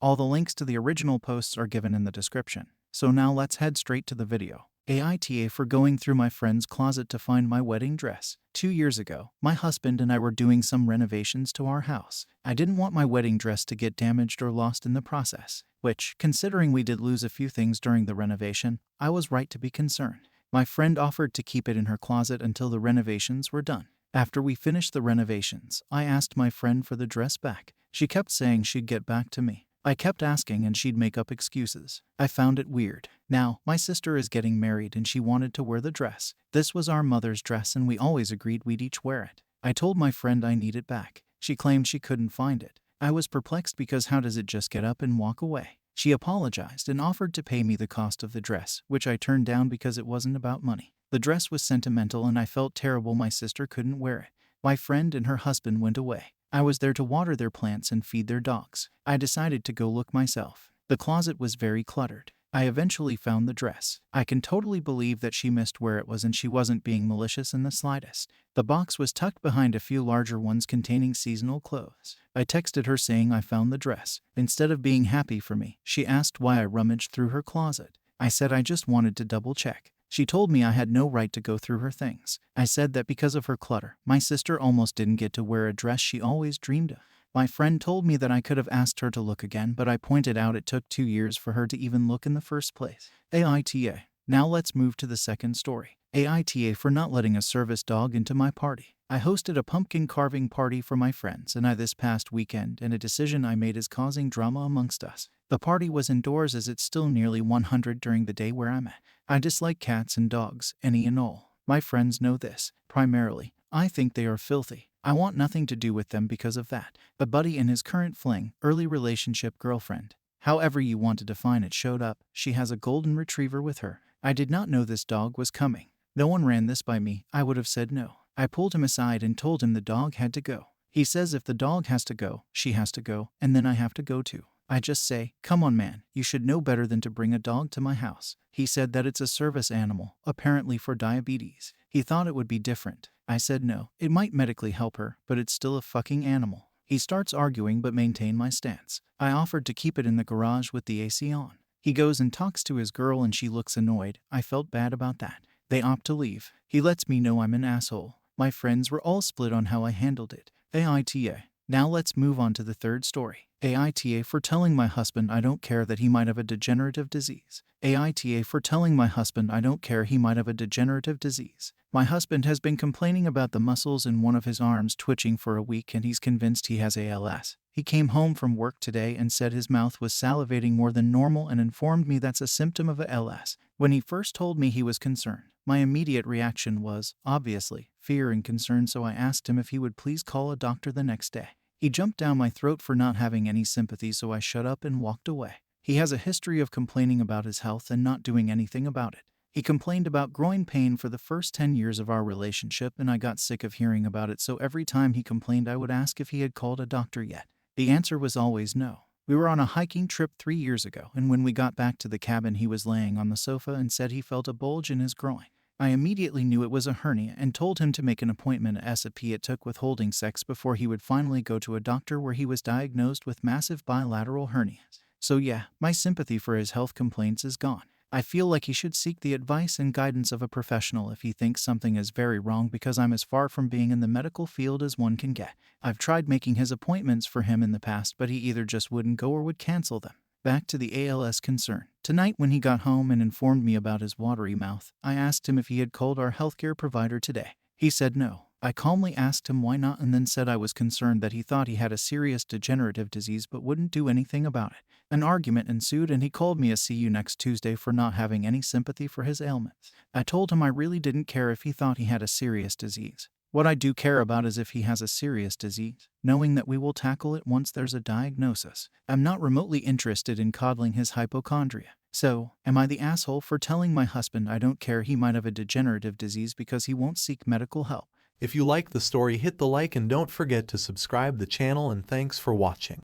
All the links to the original posts are given in the description. So now let's head straight to the video. AITA for going through my friend's closet to find my wedding dress. 2 years ago, my husband and I were doing some renovations to our house. I didn't want my wedding dress to get damaged or lost in the process, which, considering we did lose a few things during the renovation, I was right to be concerned. My friend offered to keep it in her closet until the renovations were done. After we finished the renovations, I asked my friend for the dress back. She kept saying she'd get back to me. I kept asking and she'd make up excuses. I found it weird. Now, my sister is getting married and she wanted to wear the dress. This was our mother's dress and we always agreed we'd each wear it. I told my friend I need it back. She claimed she couldn't find it. I was perplexed because how does it just get up and walk away? She apologized and offered to pay me the cost of the dress, which I turned down because it wasn't about money. The dress was sentimental and I felt terrible my sister couldn't wear it. My friend and her husband went away. I was there to water their plants and feed their dogs. I decided to go look myself. The closet was very cluttered. I eventually found the dress. I can totally believe that she missed where it was and she wasn't being malicious in the slightest. The box was tucked behind a few larger ones containing seasonal clothes. I texted her saying I found the dress. Instead of being happy for me, she asked why I rummaged through her closet. I said I just wanted to double check. She told me I had no right to go through her things. I said that because of her clutter, my sister almost didn't get to wear a dress she always dreamed of. My friend told me that I could have asked her to look again, but I pointed out it took 2 years for her to even look in the first place. AITA. Now let's move to the second story. AITA for not letting a service dog into my party. I hosted a pumpkin carving party for my friends and I this past weekend, and a decision I made is causing drama amongst us. The party was indoors as it's still nearly 100 during the day where I'm at. I dislike cats and dogs, any and all. My friends know this. Primarily, I think they are filthy. I want nothing to do with them because of that. A buddy and his current fling, early relationship girlfriend, however you want to define it, showed up. She has a golden retriever with her. I did not know this dog was coming. No one ran this by me. I would have said no. I pulled him aside and told him the dog had to go. He says if the dog has to go, she has to go, and then I have to go too. I just say, come on man, you should know better than to bring a dog to my house. He said that it's a service animal, apparently for diabetes. He thought it would be different. I said no, it might medically help her, but it's still a fucking animal. He starts arguing but maintained my stance. I offered to keep it in the garage with the AC on. He goes and talks to his girl and she looks annoyed. I felt bad about that. They opt to leave. He lets me know I'm an asshole. My friends were all split on how I handled it. AITA. Now let's move on to the third story. AITA for telling my husband I don't care that he might have a degenerative disease. AITA for telling my husband I don't care he might have a degenerative disease. My husband has been complaining about the muscles in one of his arms twitching for a week and he's convinced he has ALS. He came home from work today and said his mouth was salivating more than normal and informed me that's a symptom of ALS. When he first told me he was concerned, my immediate reaction was, obviously, fear and concern, so I asked him if he would please call a doctor the next day. He jumped down my throat for not having any sympathy, so I shut up and walked away. He has a history of complaining about his health and not doing anything about it. He complained about groin pain for the first 10 years of our relationship and I got sick of hearing about it, so every time he complained I would ask if he had called a doctor yet. The answer was always no. We were on a hiking trip 3 years ago and when we got back to the cabin he was laying on the sofa and said he felt a bulge in his groin. I immediately knew it was a hernia and told him to make an appointment ASAP. It took withholding sex before he would finally go to a doctor where he was diagnosed with massive bilateral hernias. So yeah, my sympathy for his health complaints is gone. I feel like he should seek the advice and guidance of a professional if he thinks something is very wrong, because I'm as far from being in the medical field as one can get. I've tried making his appointments for him in the past, but he either just wouldn't go or would cancel them. Back to the ALS concern. Tonight when he got home and informed me about his watery mouth, I asked him if he had called our healthcare provider today. He said no. I calmly asked him why not and then said I was concerned that he thought he had a serious degenerative disease but wouldn't do anything about it. An argument ensued and he called me a see you next Tuesday for not having any sympathy for his ailments. I told him I really didn't care if he thought he had a serious disease. What I do care about is if he has a serious disease, knowing that we will tackle it once there's a diagnosis. I'm not remotely interested in coddling his hypochondria. So, am I the asshole for telling my husband I don't care he might have a degenerative disease because he won't seek medical help? If you like the story, hit the like and don't forget to subscribe the channel, and thanks for watching.